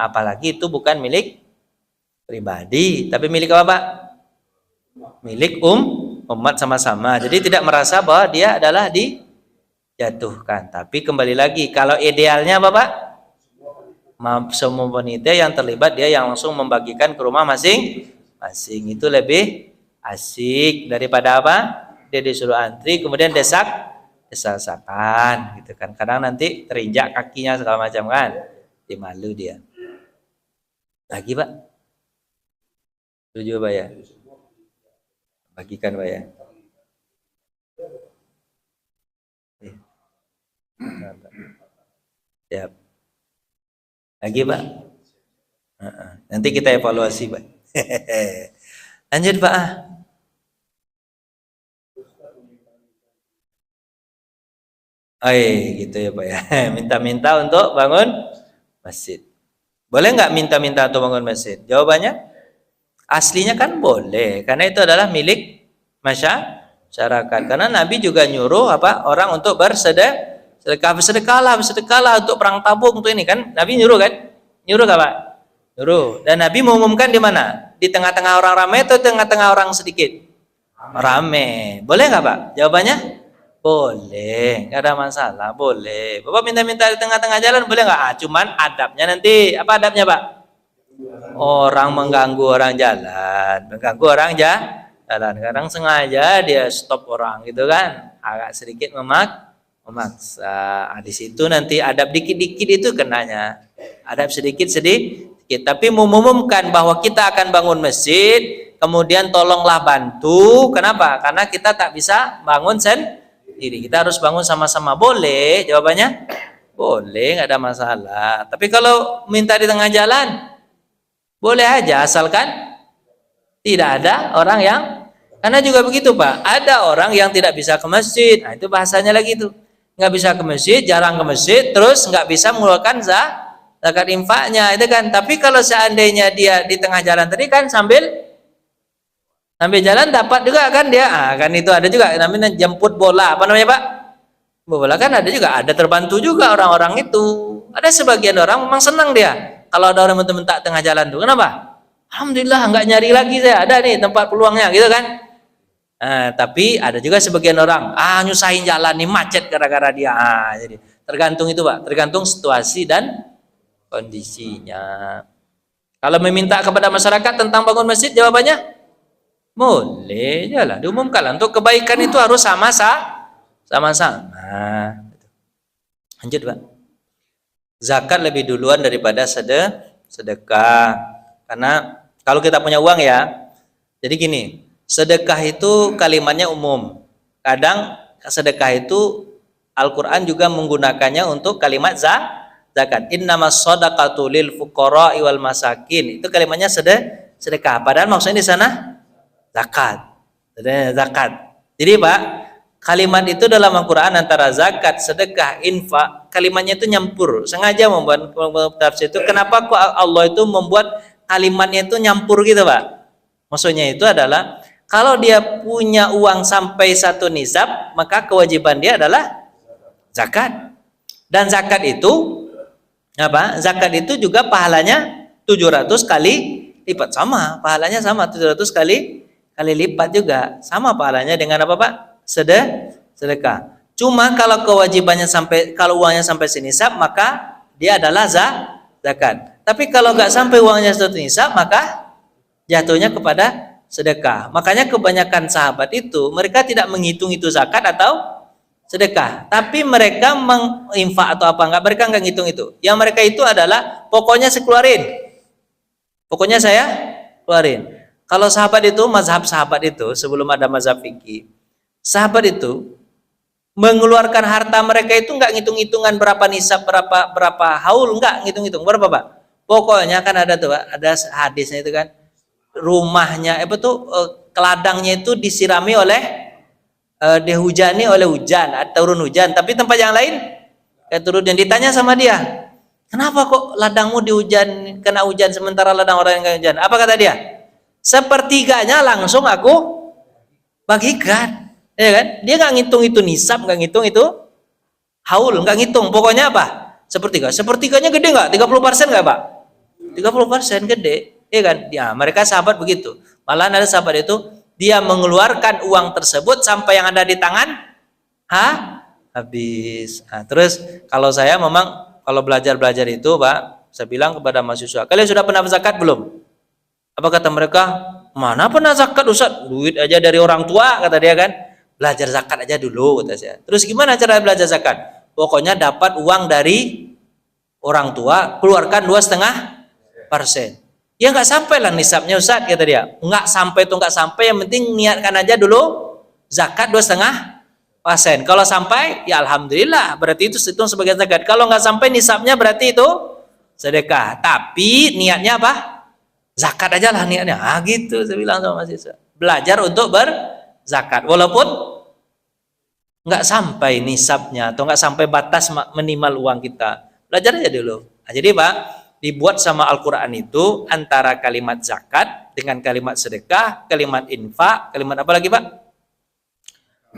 Apalagi itu bukan milik pribadi, tapi milik apa Pak? Milik umat sama-sama. Jadi tidak merasa bahwa dia adalah dijatuhkan. Tapi kembali lagi, kalau idealnya apa Pak? Semua panitia yang terlibat dia yang langsung membagikan ke rumah masing-masing. Itu lebih asik daripada apa? Dia disuruh antri kemudian desak-desakan gitu kan. Kadang nanti terinjak kakinya segala macam kan. Dia malu dia. Lagi Pak? Setuju Pak ya? Bagikan Pak ya. Siap. Lagi Pak? Nanti kita evaluasi Pak. Lanjut Pak. Gitu ya Pak ya. Minta-minta untuk bangun masjid. Boleh nggak minta-minta untuk bangun masjid? Jawabannya aslinya kan boleh, karena itu adalah milik masyarakat. Karena Nabi juga nyuruh orang untuk bersedekahlah untuk perang tabung untuk ini kan. Nabi nyuruh kan? Nyuruh nggak Pak? Nyuruh. Dan Nabi mengumumkan di mana? Di tengah-tengah orang ramai atau tengah-tengah orang sedikit? Ramai. Boleh nggak Pak? Jawabannya boleh, nggak ada masalah, boleh. Bapak minta-minta di tengah-tengah jalan boleh nggak? Cuman adabnya nanti apa adabnya Pak? Orang mengganggu orang jalan, kadang sengaja dia stop orang gitu kan, agak sedikit memaksa. Di situ nanti adab dikit-dikit itu kenanya, adab sedikit-sedikit. Tapi mengumumkan bahwa kita akan bangun masjid, kemudian tolonglah bantu. Kenapa? Karena kita tak bisa bangun sendiri, kita harus bangun sama-sama. Boleh, jawabannya boleh, nggak ada masalah. Tapi kalau minta di tengah jalan boleh aja, asalkan tidak ada orang yang, karena juga begitu Pak, ada orang yang tidak bisa ke masjid. Nah itu bahasanya lagi tuh, nggak bisa ke masjid, jarang ke masjid, terus nggak bisa mengeluarkan zakat infaknya itu kan. Tapi kalau seandainya dia di tengah jalan tadi kan sambil jalan dapat juga kan dia, kan itu ada juga namanya jemput bola, apa namanya Pak? Bola kan ada juga, ada terbantu juga orang-orang itu. Ada sebagian orang memang senang dia kalau ada orang teman-teman tak tengah jalan tuh. Kenapa? Alhamdulillah nggak nyari lagi, saya ada nih tempat peluangnya gitu kan. Tapi ada juga sebagian orang nyusahin jalan nih, macet gara-gara dia. Jadi tergantung itu Pak, tergantung situasi dan kondisinya. Kalau meminta kepada masyarakat tentang bangun masjid, jawabannya boleh lah, diumumkan lah. Untuk kebaikan itu harus sama-sama. Lanjut Pak. Zakat lebih duluan daripada sedekah. Karena Kalau kita punya uang ya. Jadi gini, sedekah itu kalimatnya umum. Kadang sedekah itu Al-Quran juga menggunakannya untuk kalimat zakat. Innamas shadaqatu lil fuqara'i wal masakin. Itu kalimatnya sedekah. Padahal maksudnya di sana zakat. Zakat. Jadi Pak, kalimat itu dalam Al-Quran antara zakat, sedekah, infak, kalimatnya itu nyampur. Sengaja membuat tafsir itu. Kenapa kok Allah itu membuat kalimatnya itu nyampur gitu Pak? Maksudnya itu adalah kalau dia punya uang sampai satu nisab, maka kewajiban dia adalah zakat. Dan zakat itu apa? Zakat itu juga pahalanya 700 kali lipat, sama pahalanya, sama 700 kali lipat juga, sama pahalanya dengan apa Pak? Sedekah. Cuma kalau kewajibannya sampai, kalau uangnya sampai senisab, maka dia adalah zakat. Tapi kalau nggak sampai uangnya satu nisab, maka jatuhnya kepada sedekah. Makanya kebanyakan sahabat itu mereka tidak menghitung itu zakat atau sedekah, tapi mereka menginfak atau apa enggak, mereka enggak ngitung itu. Yang mereka itu adalah pokoknya saya keluarin. Pokoknya saya keluarin. Kalau sahabat itu, mazhab sahabat itu sebelum ada mazhab fikih, sahabat itu mengeluarkan harta mereka itu enggak ngitung-hitungan berapa nisab, berapa haul, enggak ngitung-hitung. Berapa Pak? Pokoknya kan ada tuh Pak, ada hadisnya itu kan, rumahnya keladangnya itu disirami oleh dihujani oleh hujan, turun hujan, tapi tempat yang lain turun. Dan ditanya sama dia, kenapa kok ladangmu dihujan, kena hujan sementara ladang orang yang kena hujan? Apa kata dia? Sepertiganya langsung aku bagikan, ya kan? Dia nggak ngitung itu nisab, nggak ngitung itu haul, nggak ngitung. Pokoknya apa? Sepertiganya gede nggak? 30% nggak Pak? 30% gede, ya kan? Ya, mereka sahabat begitu. Malah ada sahabat itu dia mengeluarkan uang tersebut sampai yang ada di tangan habis. Nah, terus kalau saya memang kalau belajar itu Pak, saya bilang kepada mahasiswa, kalian sudah pernah zakat belum? Apa kata mereka? Mana pernah zakat Ustaz? Duit aja dari orang tua, kata dia kan. Belajar zakat aja dulu, kata saya. Terus gimana cara belajar zakat? Pokoknya dapat uang dari orang tua, keluarkan 2,5%. Ya nggak sampai lah nisabnya Ustaz, kata dia. Nggak sampai itu nggak sampai, yang penting niatkan aja dulu zakat 2,5%. Kalau sampai, ya alhamdulillah, berarti itu hitung sebagai zakat. Kalau nggak sampai nisabnya, berarti itu sedekah. Tapi niatnya apa? Zakat aja lah niatnya. Ah gitu, saya bilang sama mahasiswa. Belajar untuk berzakat, walaupun nggak sampai nisabnya atau nggak sampai batas minimal uang kita. Belajar aja dulu. Nah, jadi Pak, dibuat sama Al-Quran itu antara kalimat zakat dengan kalimat sedekah, kalimat infak, kalimat apa lagi Pak?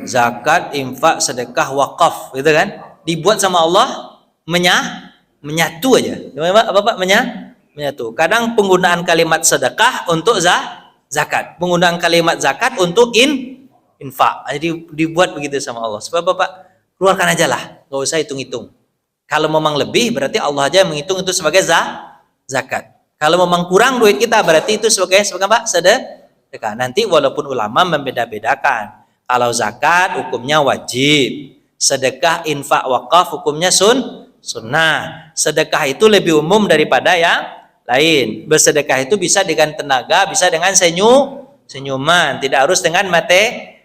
Zakat, infak, sedekah, wakaf, gitu kan? Dibuat sama Allah menyatu aja. Apa Pak? Menyatu. Kadang penggunaan kalimat sedekah untuk zakat, penggunaan kalimat zakat untuk infak. Jadi dibuat begitu sama Allah. Sebab Bapak keluarkan aja lah, nggak usah hitung-hitung. Kalau memang lebih, berarti Allah aja menghitung itu sebagai zakat. Kalau memang kurang duit kita, berarti itu sebagai apa? Sedekah. Nanti walaupun ulama membeda-bedakan. Kalau zakat hukumnya wajib, sedekah, infak, wakaf hukumnya sunnah. Sedekah itu lebih umum daripada yang lain. Bersedekah itu bisa dengan tenaga, bisa dengan senyuman, tidak harus dengan materi.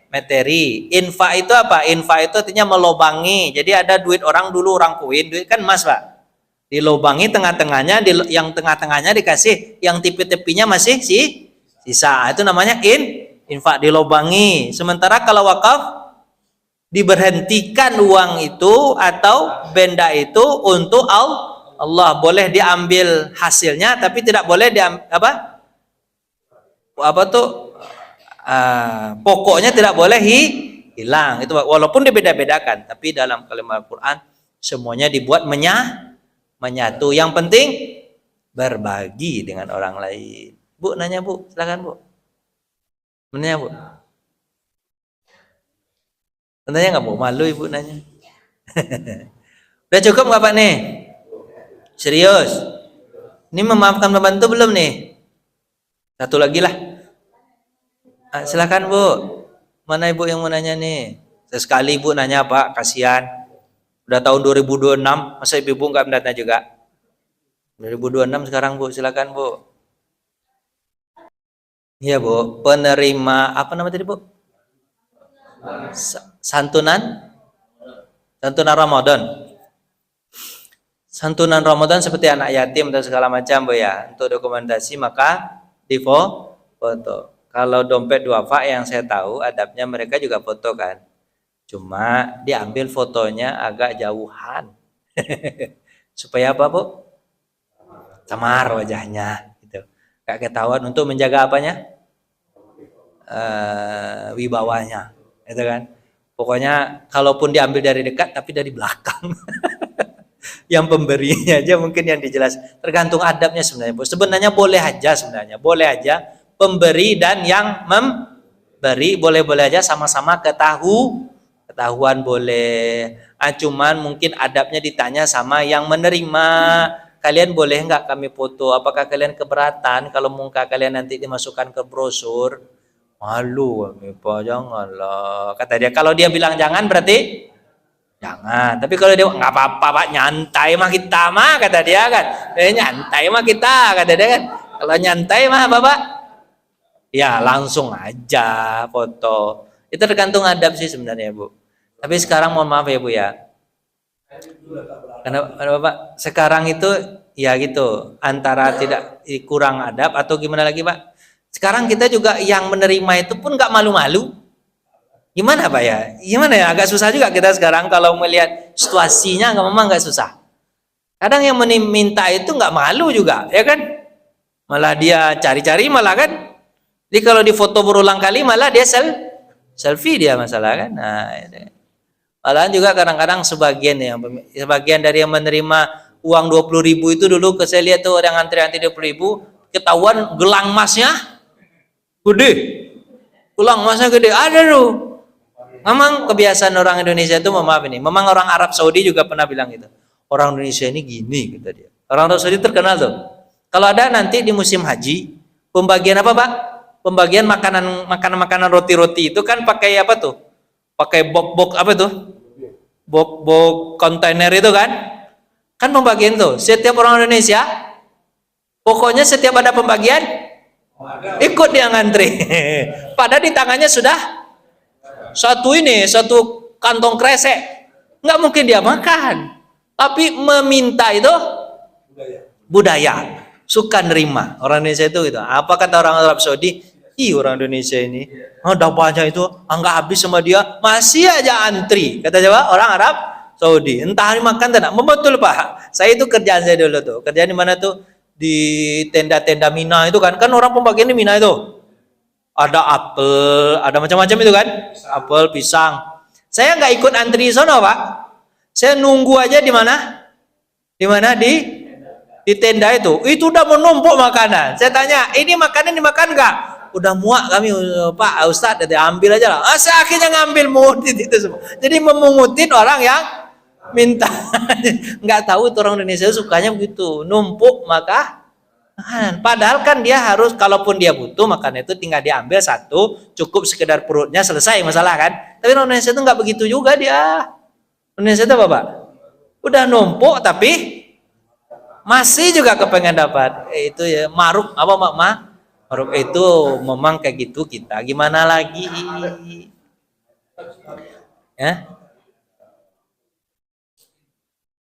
Infak itu apa? Infak itu artinya melobangi. Jadi ada duit orang dulu, orang koin, duit kan emas Pak, dilobangi tengah-tengahnya, yang tengah-tengahnya dikasih, yang tepi-tepinya masih sisa. Itu namanya infak, dilobangi. Sementara kalau wakaf, diberhentikan uang itu atau benda itu untuk Allah. Boleh diambil hasilnya, tapi tidak boleh diambil pokoknya tidak boleh hilang. Itu walaupun dibeda-bedakan, tapi dalam kalimat Al-Quran semuanya dibuat menyatu. Yang penting berbagi dengan orang lain. Bu, nanya Bu, silakan Bu. Nanya Bu. Nanya nggak Bu? Malu Ibu nanya. Udah cukup nggak Pak nih? Serius? Ini memaafkan pembantu belum nih? Satu lagi lah. Silakan Bu. Mana Ibu yang mau nanya nih? Sekali Ibu nanya Pak, kasihan. Udah tahun 2026, masa Ibu nggak mendata juga? 2026 sekarang Bu, silakan Bu. Iya Bu, penerima apa nama tadi Bu? Santunan, santunan Ramadan. Santunan Ramadan seperti anak yatim dan segala macam Bu ya. Untuk dokumentasi maka di foto. Kalau dompet duafa yang saya tahu adabnya mereka juga foto kan. Cuma diambil fotonya agak jauhan. Supaya apa Bu? Samar wajahnya gitu. Gak ketahuan untuk menjaga apanya? Wibawanya. Gitu kan. Pokoknya kalaupun diambil dari dekat tapi dari belakang. Yang pemberinya aja mungkin yang dijelas, tergantung adabnya sebenarnya Bu. Sebenarnya boleh aja sebenarnya, boleh aja pemberi dan yang memberi boleh-boleh aja sama-sama ketahuan boleh. Cuman mungkin adabnya ditanya sama yang menerima, kalian boleh nggak kami foto? Apakah kalian keberatan kalau muka kalian nanti dimasukkan ke brosur? Malu kami Pak, janganlah. Kata dia, kalau dia bilang jangan berarti jangan. Tapi kalau dia nggak apa-apa Pak, nyantai mah kita mah, kata dia kan. Nyantai mah kita, kata dia kan. Kalau nyantai mah Bapak, ya langsung aja foto. Itu tergantung adab sih sebenarnya Bu. Tapi sekarang mohon maaf ya Bu ya. Karena Bapak sekarang itu ya gitu, antara tidak kurang adab atau gimana lagi Pak. Sekarang kita juga yang menerima itu pun nggak malu-malu. Gimana Pak ya? Gimana ya? Agak susah juga kita sekarang kalau melihat situasinya, nggak memang nggak susah. Kadang yang minta itu nggak malu juga, ya kan? Malah dia cari-cari malah kan. Jadi kalau di foto berulang kali malah dia selfie dia masalah kan. Nah, ini. Malahan juga kadang-kadang sebagian dari yang menerima uang 20.000 itu dulu saya lihat tuh orang antri 20.000 ketahuan gelang emasnya gede. Gelang emasnya gede. Ada tuh. Memang kebiasaan orang Indonesia itu maaf ini. Memang orang Arab Saudi juga pernah bilang gitu. Orang Indonesia ini gini kata dia. Orang Arab Saudi terkenal tuh. Kalau ada nanti di musim haji, pembagian apa Pak? Pembagian makanan roti-roti itu kan pakai apa tuh? Pakai bok-bok apa tuh? Bok-bok kontainer itu kan? Kan pembagian tuh. Setiap orang Indonesia, pokoknya setiap ada pembagian, ikut dia ngantri. Padahal di tangannya sudah satu kantong kresek, nggak mungkin dia makan, tapi meminta itu budaya, suka nerima. Orang Indonesia itu gitu. Apa kata orang Arab Saudi? Orang Indonesia ini udah banyak itu, nggak habis sama dia, masih aja antri. Kata Jawa orang Arab Saudi, entah hari makan tidak. Betul Pak, saya itu kerjaan saya dulu tuh, kerjaan di mana tuh, di tenda-tenda Mina itu kan orang pembagian di Mina itu. Ada apel, ada macam-macam itu kan, apel, pisang. Saya nggak ikut antri sono Pak, saya nunggu aja di mana, di tenda itu udah menumpuk makanan. Saya tanya, ini makanan dimakan nggak? Udah muak kami Pak Ustadz, ambil aja lah. Saya akhirnya ngambil mutit itu semua. Jadi memungutin orang yang minta. Nggak tahu itu orang Indonesia sukanya begitu, numpuk maka. Padahal kan dia harus, kalaupun dia butuh makan itu tinggal diambil satu, cukup sekedar perutnya selesai masalah kan. Tapi orang Indonesia itu nggak begitu juga dia. Indonesia itu apa Pak? Udah numpuk tapi masih juga kepengen dapat. Itu ya maruk apa Mak? Maruk itu memang kayak gitu kita. Gimana lagi? Ya?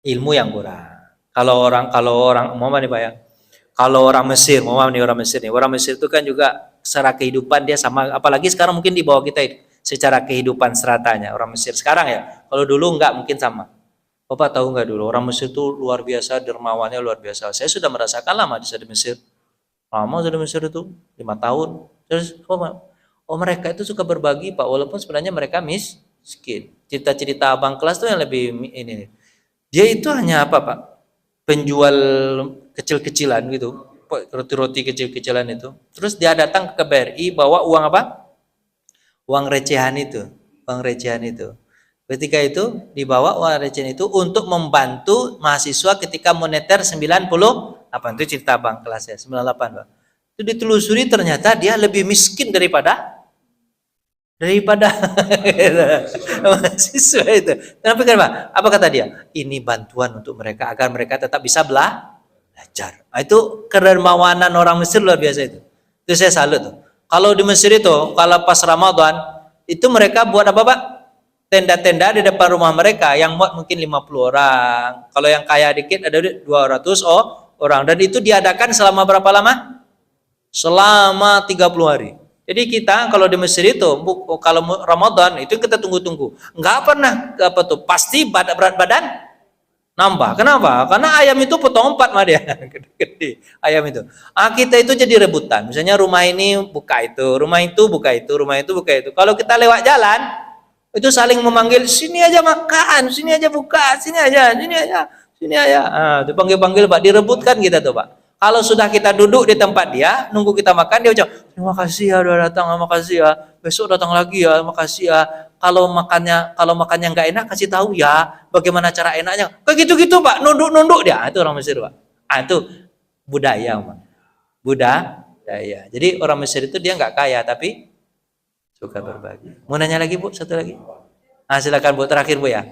Ilmu yang kurang. Kalau orang mau nih Pak ya. Kalau orang Mesir, orang Mesir itu kan juga secara kehidupan dia sama, apalagi sekarang mungkin di bawah kita itu, secara kehidupan seratanya orang Mesir sekarang ya. Kalau dulu nggak mungkin sama. Bapak tahu nggak dulu orang Mesir itu luar biasa, dermawannya luar biasa. Saya sudah merasakan lama di Mesir. Lama sudah Mesir itu 5 tahun. Terus mereka itu suka berbagi Pak, walaupun sebenarnya mereka miskin. Cerita-cerita abang kelas tuh yang lebih ini. Dia itu hanya apa Pak? Penjual kecil-kecilan gitu, roti-roti kecil-kecilan itu. Terus dia datang ke BRI bawa uang apa? Uang recehan itu, Ketika itu dibawa uang recehan itu untuk membantu mahasiswa ketika moneter 98 itu cerita bang kelasnya 98 Pak. Itu ditelusuri ternyata dia lebih miskin daripada mahasiswa itu. Tapi kan Pak, apa kata dia? Ini bantuan untuk mereka agar mereka tetap bisa belajar. Nah, itu kedermawanan orang Mesir luar biasa itu. Itu saya salut tuh. Kalau di Mesir itu, kalau pas Ramadan, itu mereka buat apa, Pak? Tenda-tenda di depan rumah mereka yang muat mungkin 50 orang. Kalau yang kaya dikit ada 200 orang. Dan itu diadakan selama berapa lama? Selama 30 hari. Jadi kita kalau di Mesir itu, kalau Ramadan itu kita tunggu-tunggu. Nggak pernah apa tuh, pasti berat badan nambah. Kenapa? Karena ayam itu potong 4 mah dia. Gede-gede ayam itu. Kita itu jadi rebutan. Misalnya rumah ini buka itu, rumah itu buka itu, rumah itu buka itu. Kalau kita lewat jalan, itu saling memanggil, sini aja makan, sini aja buka, sini aja, sini aja, sini aja. Dipanggil-panggil, Pak, direbutkan kita tuh, Pak. Kalau sudah kita duduk di tempat dia, nunggu kita makan, dia ucap, terima kasih ya udah datang, terima kasih ya, besok datang lagi ya, terima kasih ya. Kalau makannya nggak enak, kasih tahu ya, bagaimana cara enaknya. Kayak gitu-gitu, Pak, nunduk-nunduk dia. Itu orang Mesir, Pak. Itu budaya, Pak. Budaya. Jadi orang Mesir itu dia nggak kaya, tapi suka berbagi. Mau nanya lagi, Bu? Satu lagi. Silakan, Bu, terakhir, Bu, ya.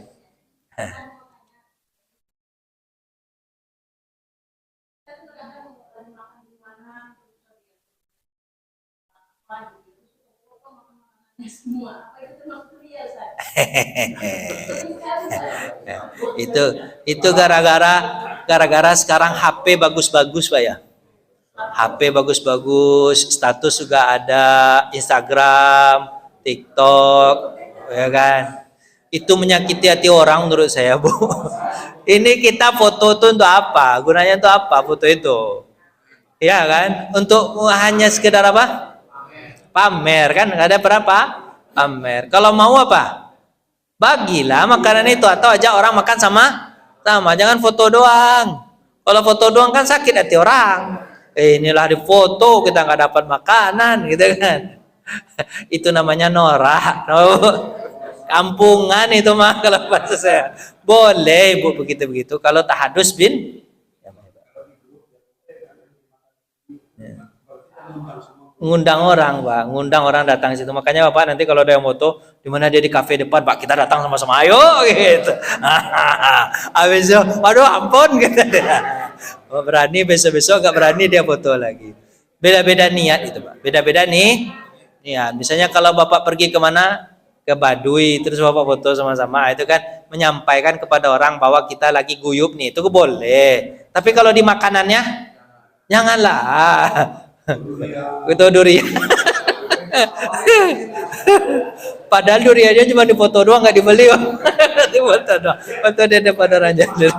itu gara-gara sekarang HP bagus-bagus, Pak, ya. HP bagus-bagus, status juga ada, Instagram, TikTok, ya kan. Itu menyakiti hati orang menurut saya, Bu. Ini kita foto tuh untuk apa? Gunanya untuk apa foto itu? Ya kan? Untuk hanya sekedar apa? Pamer, kan? Ada berapa? Pamer. Kalau mau apa? Bagilah makanan itu atau ajak orang makan sama. Jangan foto doang. Kalau foto doang kan sakit hati orang. Inilah di foto kita nggak dapat makanan, gitu kan? Itu namanya norak. Kampungan itu mah kalau bahasa saya. Boleh, Bu, begitu-begitu. Kalau tahadus bin ngundang orang, Pak, ngundang orang datang situ. Makanya Bapak nanti kalau ada yang foto di mana dia di kafe depan, Pak, kita datang sama-sama, ayo gitu. Habis itu, waduh ampun gitu. Berani besok-besok nggak berani dia foto lagi. Beda-beda niat itu, Pak. Beda-beda nih niat. Misalnya kalau Bapak pergi kemana, ke Baduy, terus Bapak foto sama-sama, itu kan menyampaikan kepada orang bahwa kita lagi guyup nih, itu boleh. Tapi kalau di makanannya, janganlah. Itu durian. Padahal duriannya cuma dipoto doang, nggak dibeli. Dipoto doang. Foto di depan orang jadi.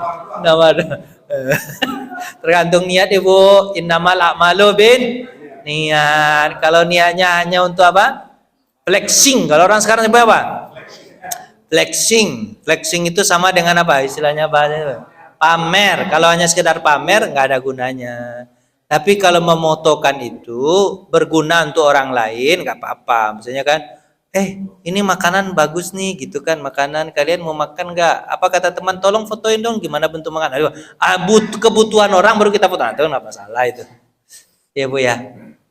Tergantung niat, Ibu. Innamal a'malu bin niat. Kalau niatnya hanya untuk apa? Flexing. Kalau orang sekarang nyebut apa? Flexing. Flexing itu sama dengan apa? Istilahnya apa? Pamer. Kalau hanya sekedar pamer, nggak ada gunanya. Tapi kalau memotokan itu berguna untuk orang lain, nggak apa-apa. Misalnya kan, ini makanan bagus nih, gitu kan, makanan kalian mau makan nggak? Apa kata teman, tolong fotoin dong, gimana bentuk makanan? Kebutuhan orang baru kita foto, itu nggak masalah itu. Ya, Bu, ya,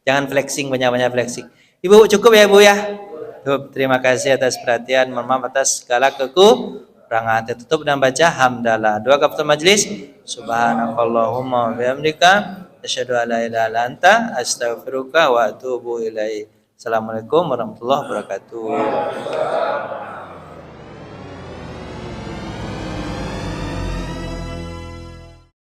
jangan flexing, banyak-banyak flexing. Ibu cukup ya, Bu, ya. Terima kasih atas perhatian, mohon maaf atas segala kekurangan. Tutup dan baca hamdalah. Doa kafatul majlis. Subhanakallahumma wa bihamdika asyhadu an la ilaha illa anta astaghfiruka wa atubu ilaik. Assalamualaikum warahmatullahi wabarakatuh.